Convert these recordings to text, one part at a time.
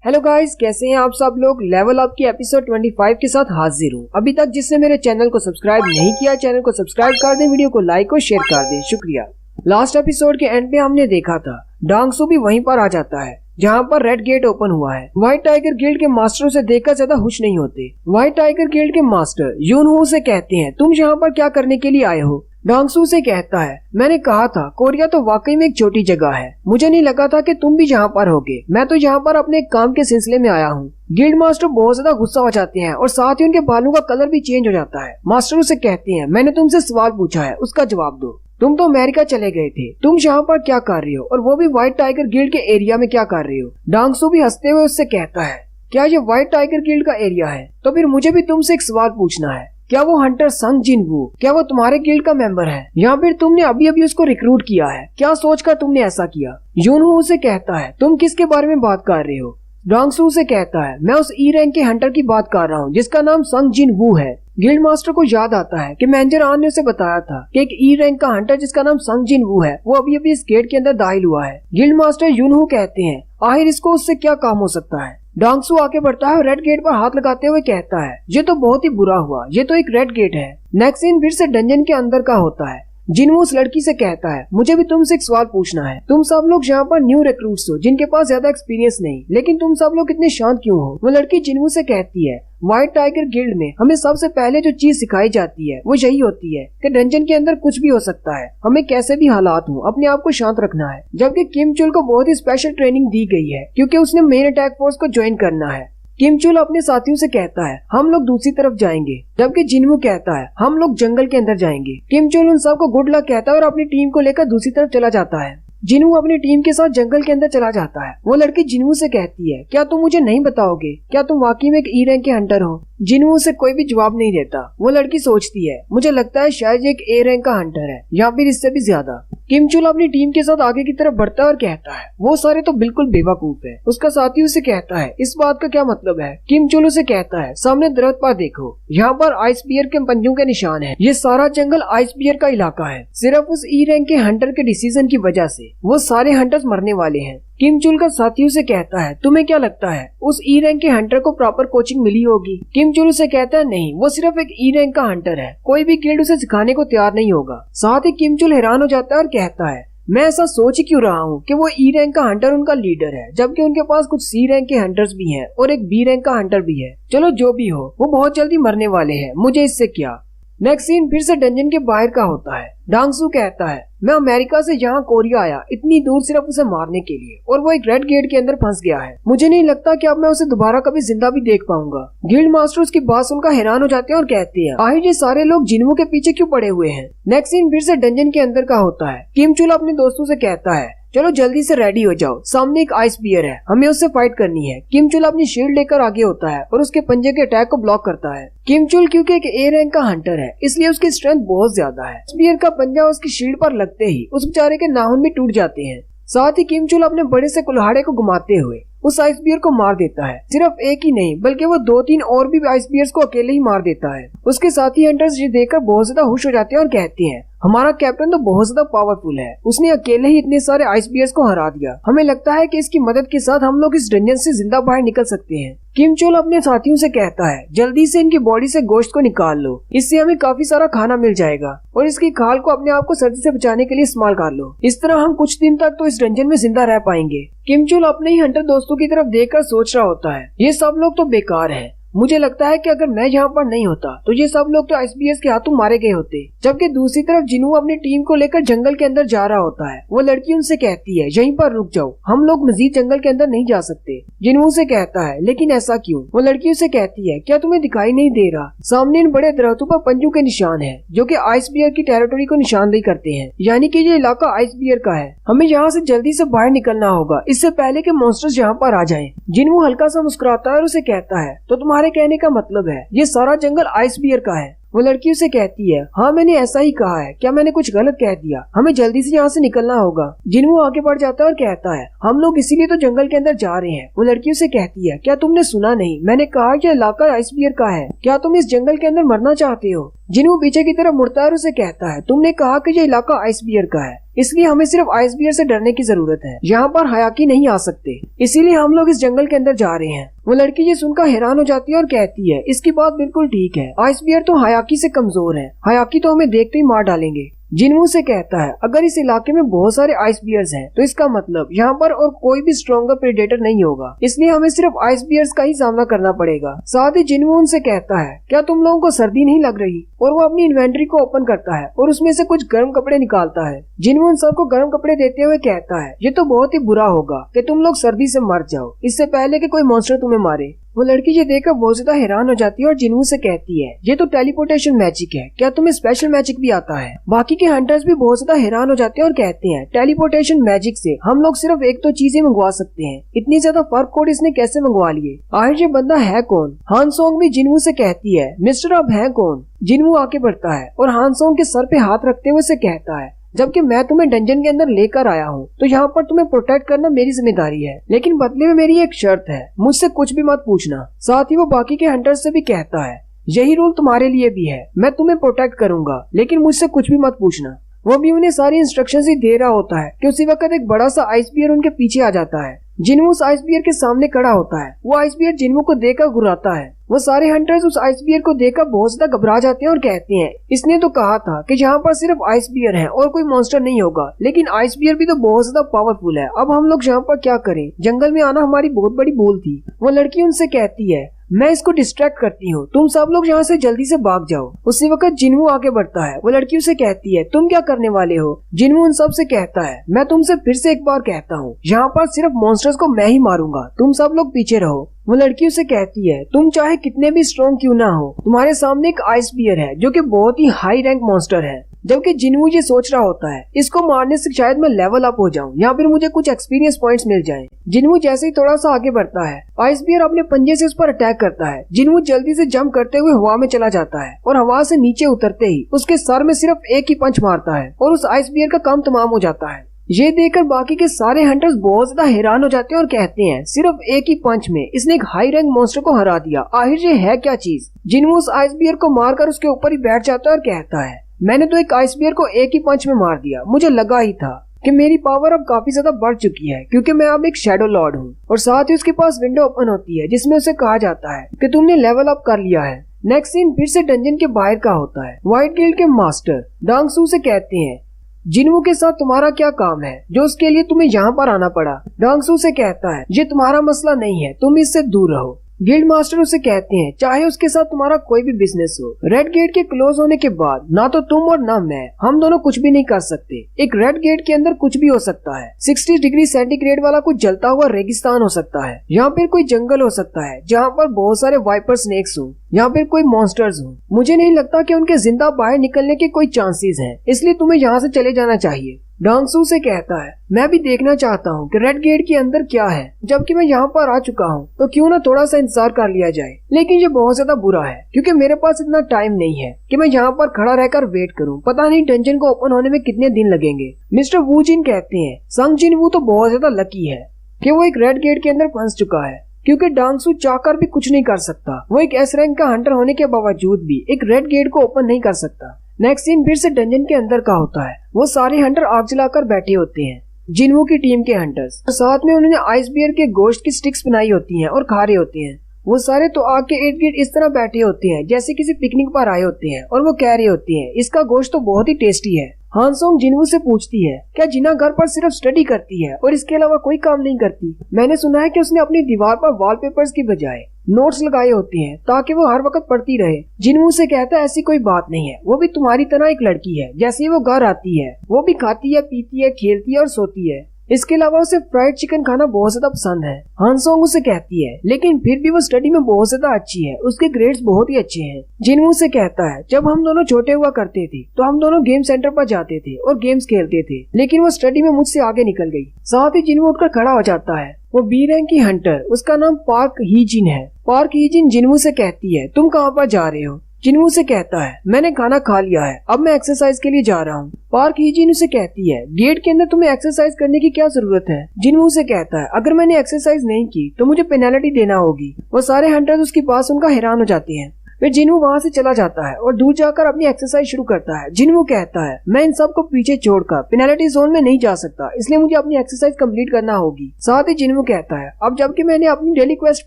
Hello guys, कैसे हैं आप सब लोग। लेवल अप की एपिसोड 25 के साथ हाजिर हूँ। अभी तक जिसने मेरे चैनल को सब्सक्राइब नहीं किया, चैनल को सब्सक्राइब कर दें, वीडियो को लाइक और शेयर कर दें, शुक्रिया। लास्ट एपिसोड के एंड पे हमने देखा था डांगसू भी वहीं पर आ जाता है जहाँ पर रेड गेट ओपन हुआ है। व्हाइट टाइगर गिल्ड के मास्टरों से देखकर ज्यादा खुश नहीं होते। व्हाइट टाइगर गिल्ड के मास्टर यूनहू से कहते हैं, तुम यहाँ पर क्या करने के लिए आए हो। डांगसू से कहता है, मैंने कहा था कोरिया तो वाकई में एक छोटी जगह है, मुझे नहीं लगा था कि तुम भी यहाँ पर होगे। मैं तो यहाँ पर अपने काम के सिलसिले में आया हूँ। गिल्ड मास्टर बहुत ज्यादा गुस्सा हो जाते हैं और साथ ही उनके बालों का कलर भी चेंज हो जाता है। मास्टर उसे कहते हैं, मैंने तुमसे सवाल पूछा है, उसका जवाब दो। तुम तो अमेरिका चले गए थे, तुम यहाँ पर क्या कर रहे हो, और वो भी व्हाइट टाइगर गिल्ड के एरिया में क्या कर रहे हो। डांगसू भी हंसते हुए उससे कहता है, क्या ये व्हाइट टाइगर गिल्ड का एरिया है, तो फिर मुझे भी तुमसे एक सवाल पूछना है। क्या वो हंटर संग जिनवू, क्या वो तुम्हारे गिल्ड का मेंबर है, या फिर तुमने अभी अभी उसको रिक्रूट किया है। क्या सोचकर तुमने ऐसा किया। यूनहू उसे कहता है, तुम किसके बारे में बात कर रहे हो। डांगसू से कहता है, मैं उस ई रैंक के हंटर की बात कर रहा हूँ जिसका नाम संग जिनवू है। गिल्ड मास्टर को याद आता है कि मैनेजर आन ने उसे बताया था कि एक ई रैंक का हंटर जिसका नाम संग जिनवू है वो अभी अभी इस गेट के अंदर दाखिल हुआ है। गिल्ड मास्टर यूनहू कहते हैं, आखिर इसको उससे क्या काम हो सकता है। डांगसू आगे बढ़ता है और रेड गेट पर हाथ लगाते हुए कहता है, ये तो बहुत ही बुरा हुआ, ये तो एक रेड गेट है। नेक्स्ट सीन फिर से डंजन के अंदर का होता है। जिनवू उस लड़की से कहता है, मुझे भी तुमसे एक सवाल पूछना है। तुम सब लोग यहाँ पर न्यू रिक्रूट्स हो जिनके पास ज्यादा एक्सपीरियंस नहीं, लेकिन तुम सब लोग इतने शांत क्यों हो। वो लड़की जिनवू से कहती है, व्हाइट टाइगर गिल्ड में हमें सबसे पहले जो चीज सिखाई जाती है वो यही होती है कि डंजन के अंदर कुछ भी हो सकता है, हमें कैसे भी हालात हो अपने आप को शांत रखना है। जबकि किम चुल को बहुत ही स्पेशल ट्रेनिंग दी गई है क्योंकि उसने मेन अटैक फोर्स को ज्वाइन करना है। किम चुल अपने साथियों से कहता है, हम लोग दूसरी तरफ जाएंगे, जबकि जिनवू कहता है, हम लोग जंगल के अंदर जाएंगे। किम चुल उन सबको गुड लक कहता है और अपनी टीम को लेकर दूसरी तरफ चला जाता है। जिनवू अपनी टीम के साथ जंगल के अंदर चला जाता है। वो लड़की जिनवू से कहती है, क्या तुम मुझे नहीं बताओगे, क्या तुम वाकई में एक ई रैंक के हंटर हो। जिनवू से कोई भी जवाब नहीं देता। वो लड़की सोचती है, मुझे लगता है शायद एक ए रैंक का हंटर है या फिर इससे भी ज्यादा। किम चुल अपनी टीम के साथ आगे की तरफ बढ़ता है और कहता है, वो सारे तो बिल्कुल बेवकूफ है। उसका साथी उसे कहता है, इस बात का क्या मतलब है। किम चुल उसे कहता है, सामने दरख्त पर देखो, यहाँ पर आइस बियर के पंजों के निशान है। ये सारा जंगल आइस बियर का इलाका है। सिर्फ उस ई रैंक के हंटर के डिसीजन की वजह से वो सारे हंटर्स मरने वाले हैं। किम चुल का साथियों से कहता है, तुम्हें क्या लगता है उस ई रैंक के हंटर को प्रॉपर कोचिंग मिली होगी। किम चुल से कहता है, नहीं, वो सिर्फ एक ई रैंक का हंटर है, कोई भी गिल्ड उसे सिखाने को तैयार नहीं होगा। साथ ही किम चुल हैरान हो जाता है और कहता है, मैं ऐसा सोच ही क्यों रहा हूँ कि वो ई रैंक का हंटर उनका लीडर है, जबकि उनके पास कुछ सी रैंक के हंटर्स भी हैं और एक बी रैंक का हंटर भी है। चलो जो भी हो, वो बहुत जल्दी मरने वाले हैं, मुझे इससे क्या। नेक्स्ट सीन फिर से डंजन के बाहर का होता है। डांगसू कहता है, मैं अमेरिका से यहाँ कोरिया आया इतनी दूर सिर्फ उसे मारने के लिए, और वो एक रेड गेट के अंदर फंस गया है। मुझे नहीं लगता कि अब मैं उसे दोबारा कभी जिंदा भी देख पाऊंगा। गिल्ड मास्टर उसकी बात सुनकर हैरान हो जाते हैं और कहते हैं, आखिर ये सारे लोग जिनवू के पीछे क्यों पड़े हुए हैं। नेक्स्ट सीन फिर से डंजन के अंदर का होता है। किम चुल अपने दोस्तों से कहता है, चलो जल्दी से रेडी हो जाओ, सामने एक आइस बियर है, हमें उससे फाइट करनी है। किम चुल अपनी शील्ड लेकर आगे होता है और उसके पंजे के अटैक को ब्लॉक करता है। किम चुल क्योंकि एक ए रैंक का हंटर है, इसलिए उसकी स्ट्रेंथ बहुत ज्यादा है। बियर का पंजा उसकी शील्ड पर लगते ही उस बेचारे के नाखून भी टूट जाते हैं। साथ ही किम चुल अपने बड़े से कुल्हाड़े को घुमाते हुए उस आइस बियर को मार देता है। सिर्फ एक ही नहीं बल्कि वो 2-3 और भी आइस बियर्स को अकेले ही मार देता है। उसके साथी हंटर्स ये देखकर बहुत ज्यादा खुश हो जाते हैं और कहते हैं, हमारा कैप्टन तो बहुत ज्यादा पावरफुल है, उसने अकेले ही इतने सारे आइस बियर्स को हरा दिया। हमें लगता है कि इसकी मदद के साथ हम लोग इस डंजन से जिंदा बाहर निकल सकते हैं। किम चुल अपने साथियों से कहता है, जल्दी से इनकी बॉडी से गोश्त को निकाल लो, इससे हमें काफी सारा खाना मिल जाएगा, और इसकी खाल को अपने आप को सर्दी से बचाने के लिए इस्तेमाल कर लो। इस तरह हम कुछ दिन तक तो इस डंजन में जिंदा रह पाएंगे। किम चुल अपने ही हंटर दोस्तों की तरफ देखकर सोच रहा होता है, ये सब लोग तो बेकार है। मुझे लगता है कि अगर मैं यहाँ पर नहीं होता तो ये सब लोग तो आईएसबीएस के हाथों मारे गए होते। जबकि दूसरी तरफ जिनू अपनी टीम को लेकर जंगल के अंदर जा रहा होता है। वो लड़की उनसे कहती है, यहीं पर रुक जाओ, हम लोग मजीद जंगल के अंदर नहीं जा सकते। जिनू से कहता है, लेकिन ऐसा क्यों। वो लड़की उसे कहती है, क्या तुम्हें दिखाई नहीं दे रहा, सामने इन बड़े दरख्तों पर पंजों के निशान है जो कि आइस बियर की टेरिटोरी को निशानदेही करते हैं, यानी कि ये इलाका आइस बियर का है। हमें यहाँ से जल्दी से बाहर निकलना होगा, इससे पहले कि मॉन्स्टर्स यहाँ पर आ जाएं। जिनू हल्का सा मुस्कुराता है और उसे कहता है, तो तुम्हारे कहने का मतलब है ये सारा जंगल आइस बियर का है। वो लड़की उसे कहती है, हाँ मैंने ऐसा ही कहा है, क्या मैंने कुछ गलत कह दिया, हमें जल्दी से यहाँ से निकलना होगा। जिनू आगे बढ़ जाता है और कहता है, हम लोग इसीलिए तो जंगल के अंदर जा रहे हैं। वो लड़की उसे कहती है, क्या तुमने सुना नहीं, मैंने कहा यह इलाका आइस बियर का है, क्या तुम इस जंगल के अंदर मरना चाहते हो। जिन्हों पीछे की तरफ मुड़ता है और उसे कहता है, तुमने कहा कि ये इलाका आइस बियर का है, इसलिए हमें सिर्फ आइस बियर से डरने की जरूरत है। यहाँ पर हयाकी नहीं आ सकते, इसीलिए हम लोग इस जंगल के अंदर जा रहे हैं। वो लड़की ये सुनकर हैरान हो जाती है और कहती है, इसकी बात बिल्कुल ठीक है, आइस बियर तो हयाकी से कमजोर है, हयाकी तो हमें देखते ही मार डालेंगे। जिन्हों से कहता है, अगर इस इलाके में बहुत सारे आइस बियर्स हैं, तो इसका मतलब यहाँ पर और कोई भी स्ट्रॉन्गर प्रेडेटर नहीं होगा, इसलिए हमें सिर्फ आइस बियर्स का ही सामना करना पड़ेगा। साथ ही जिन्हों उनसे कहता है, क्या तुम लोगों को सर्दी नहीं लग रही? और वो अपनी इन्वेंट्री को ओपन करता है और उसमें से कुछ गर्म कपड़े निकालता है। जिन्हों उन सबको गर्म कपड़े देते हुए कहता है, ये तो बहुत ही बुरा होगा कि तुम लोग सर्दी से मर जाओ, इससे पहले कि कोई मॉन्स्टर तुम्हें मारे। वो लड़की ये देखकर बहुत ज्यादा हैरान हो जाती है और जिन्हों से कहती है, ये तो टेलीपोर्टेशन मैजिक है, क्या तुम्हें स्पेशल मैजिक भी आता है? बाकी के हंटर्स भी बहुत ज्यादा हैरान हो जाते हैं और कहते हैं, टेलीपोर्टेशन मैजिक से हम लोग सिर्फ एक दो चीजें मंगवा सकते हैं, इतनी ज्यादा फर्क कोड इसने कैसे मंगवा लिए? आखिर ये बंदा है कौन? हान सोंग भी जिन्हों से कहती है, मिस्टर आप हैं कौन? जिन्हों आके बढ़ता है और हान सोंग के सर पे हाथ रखते हुए से कहता है, जबकि मैं तुम्हें डंजन के अंदर लेकर आया हूँ, तो यहाँ पर तुम्हें प्रोटेक्ट करना मेरी जिम्मेदारी है, लेकिन बदले में मेरी एक शर्त है, मुझसे कुछ भी मत पूछना। साथ ही वो बाकी के हंटर्स से भी कहता है, यही रूल तुम्हारे लिए भी है, मैं तुम्हें प्रोटेक्ट करूंगा, लेकिन मुझसे कुछ भी मत पूछना। वो भी उन्हें सारी इंस्ट्रक्शंस ही दे रहा होता है कि उसी वक्त एक बड़ा सा आइस बियर उनके पीछे आ जाता है। जिन्हों उस आइस बियर के सामने खड़ा होता है, वो आइस बियर जिन्हों को देखकर घुराता है। वो सारे हंटर्स उस आइस बियर को देखकर बहुत ज्यादा घबरा जाते हैं और कहते हैं, इसने तो कहा था कि यहाँ पर सिर्फ आइस बियर है और कोई मॉन्स्टर नहीं होगा, लेकिन आइस बियर भी तो बहुत ज्यादा पावरफुल है, अब हम लोग यहाँ पर क्या करें? जंगल में आना हमारी बहुत बड़ी भूल थी। वो लड़की उनसे कहती है, मैं इसको डिस्ट्रैक्ट करती हूँ, तुम सब लोग यहाँ से जल्दी से भाग जाओ। उसी वक्त जिन्हों आगे बढ़ता है। वो लड़की उसे कहती है, तुम क्या करने वाले हो? जिन्हों उन सब से कहता है, मैं तुमसे फिर से एक बार कहता हूँ, यहाँ पर सिर्फ मॉन्स्टर्स को मैं ही मारूंगा, तुम सब लोग पीछे रहो। वो लड़की उसे कहती है, तुम चाहे कितने भी स्ट्रॉन्ग क्यों ना हो, तुम्हारे सामने एक आइस बियर है जो कि बहुत ही हाई रैंक मॉन्स्टर है। जबकि जिन्हों ये सोच रहा होता है, इसको मारने से शायद मैं लेवल अप हो जाऊं या फिर मुझे कुछ एक्सपीरियंस पॉइंट्स मिल जाएं। जिन्हों जैसे ही थोड़ा सा आगे बढ़ता है, आइस बियर अपने पंजे से उस पर अटैक करता है। जिन्हों जल्दी से जंप करते हुए हवा में चला जाता है और हवा से नीचे उतरते ही उसके सर में सिर्फ एक ही पंच मारता है और उस आइस बियर का काम तमाम हो जाता है। ये देखकर बाकी के सारे हंटर्स बहुत ज्यादा हैरान हो जाते हैं और कहते हैं, सिर्फ एक ही पंच में इसने एक हाई रैंक मॉन्स्टर को हरा दिया, आखिर ये है क्या चीज? जिन्हों उस आइस बियर को मारकर उसके ऊपर ही बैठ जाता है और कहता है, मैंने तो एक आइस बियर को एक ही पंच में मार दिया, मुझे लगा ही था कि मेरी पावर अब काफी ज्यादा बढ़ चुकी है, क्योंकि मैं अब एक शैडो लॉर्ड हूँ। और साथ ही उसके पास विंडो ओपन होती है जिसमें उसे कहा जाता है कि तुमने लेवल अप कर लिया है। नेक्स्ट सीन फिर से डंजन के बाहर का होता है। व्हाइट गिल्ड के मास्टर डांग सू से कहते हैं, जिन्हों के साथ तुम्हारा क्या काम है जो उसके लिए तुम्हें यहाँ पर आना पड़ा? डांग सू से कहता है, ये तुम्हारा मसला नहीं है, तुम इससे दूर रहो। गिल्ड मास्टर उसे कहते हैं, चाहे उसके साथ तुम्हारा कोई भी बिजनेस हो, रेड गेट के क्लोज होने के बाद ना तो तुम और ना मैं, हम दोनों कुछ भी नहीं कर सकते। एक रेड गेट के अंदर कुछ भी हो सकता है। 60 डिग्री सेंटीग्रेड वाला कुछ जलता हुआ रेगिस्तान हो सकता है, यहाँ पर कोई जंगल हो सकता है जहाँ पर बहुत सारे वाइपर स्नेक्स हो, यहाँ पर कोई मॉन्स्टर्स हो। मुझे नहीं लगता कि उनके जिंदा बाहर निकलने के कोई चांसेस हैं, इसलिए तुम्हें यहाँ से चले जाना चाहिए। डांग सू से कहता है, मैं भी देखना चाहता हूँ कि रेड गेट के अंदर क्या है, जबकि मैं यहाँ पर आ चुका हूँ, तो क्यों ना थोड़ा सा इंतजार कर लिया जाए। लेकिन ये बहुत ज्यादा बुरा है क्योंकि मेरे पास इतना टाइम नहीं है कि मैं यहाँ पर खड़ा रहकर वेट करूँ, पता नहीं डंजन को ओपन होने में कितने दिन लगेंगे। मिस्टर वू जिन कहते हैं, संग जिन वू तो बहुत ज्यादा लकी है कि वो एक रेड गेट के अंदर फंस चुका है, क्योंकि डांग सू चाहकर भी कुछ नहीं कर सकता। वो एक एस रैंक का हंटर होने के बावजूद भी एक रेड गेट को ओपन नहीं कर सकता। नेक्स्ट सीन फिर से डंजन के अंदर का होता है। वो सारे हंटर आग जलाकर बैठे होते हैं, जिन्हों की टीम के हंटर्स, और साथ में उन्होंने आइस बियर के गोश्त की स्टिक्स बनाई होती हैं और खा रहे होते हैं। वो सारे तो आग के इर्द गिर्द इस तरह बैठे होते हैं जैसे किसी पिकनिक पर आए होते हैं और वो कह रहे होते हैं, इसका गोश्त तो बहुत ही टेस्टी है। हान सोंग जिन्हों से पूछती है, क्या जिना घर पर सिर्फ स्टडी करती है और इसके अलावा कोई काम नहीं करती? मैंने सुना है कि उसने अपनी दीवार पर वॉलपेपर्स की बजाय नोट्स लगाए होते हैं ताकि वो हर वक्त पढ़ती रहे। जिन्हों से कहता है, ऐसी कोई बात नहीं है, वो भी तुम्हारी तरह एक लड़की है, जैसे वो घर आती है वो भी खाती है, पीती है, खेलती है और सोती है। इसके अलावा उसे फ्राइड चिकन खाना बहुत ज्यादा पसंद है। हान सोंग उसे कहती है, लेकिन फिर भी वो स्टडी में बहुत ज्यादा अच्छी है, उसके ग्रेड्स बहुत ही अच्छे हैं। जिन्हों से कहता है, जब हम दोनों छोटे हुआ करते थे तो हम दोनों गेम सेंटर पर जाते थे और गेम्स खेलते थे, लेकिन वो स्टडी में मुझसे आगे निकल गई। साथ ही जिन्हों उठकर खड़ा हो जाता है। वो बी रैंक की हंटर, उसका नाम पार्क ही जिन है। पार्क ही जिन जिन्हों से कहती है, तुम कहाँ पर जा रहे हो? जिन्हों से कहता है, मैंने खाना खा लिया है, अब मैं एक्सरसाइज के लिए जा रहा हूँ। पार्क ही जिन उसे कहती है, गेट के अंदर तुम्हें एक्सरसाइज करने की क्या जरूरत है? जिन्हों से कहता है, अगर मैंने एक्सरसाइज नहीं की तो मुझे पेनल्टी देना होगी। वो सारे हंटर्स उसके पास उनका हैरान हो जाते हैं। फिर जिन्हू वहाँ से चला जाता है और दूर जाकर अपनी एक्सरसाइज शुरू करता है। जिन्हू कहता है मैं इन सबको पीछे छोड़कर पेनल्टी जोन में नहीं जा सकता, इसलिए मुझे अपनी एक्सरसाइज कंप्लीट करना होगी। साथ ही जिन्हू कहता है अब जबकि मैंने अपनी डेली क्वेस्ट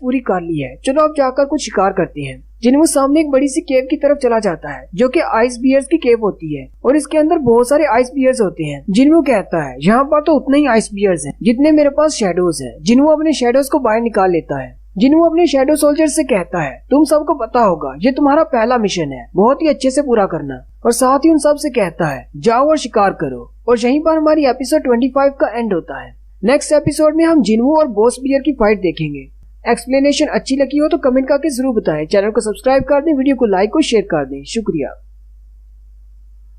पूरी कर ली है, चलो अब जाकर कुछ शिकार करते हैं। जिन्हू सामने एक बड़ी सी केव की तरफ चला जाता है जो कि आइस बियर्स की केव होती है और इसके अंदर बहुत सारे आइस बियर्स होते हैं। जिन्हू कहता है यहाँ पर तो उतने ही आइस बियर्स हैं जितने मेरे पास शेडोज हैं। जिन्हू अपने शेडोज को बाहर निकाल लेता है। जिन्हू अपने शैडो सोल्जर से कहता है तुम सबको पता होगा ये तुम्हारा पहला मिशन है, बहुत ही अच्छे से पूरा करना। और साथ ही उन सब से कहता है जाओ और शिकार करो। और यहीं पर हमारी एपिसोड 25 का एंड होता है। नेक्स्ट एपिसोड में हम जिन्हू और बॉस बियर की फाइट देखेंगे। एक्सप्लेनेशन अच्छी लगी हो तो कमेंट करके जरूर बताएं। चैनल को सब्सक्राइब कर दें, वीडियो को लाइक और शेयर कर दें। शुक्रिया।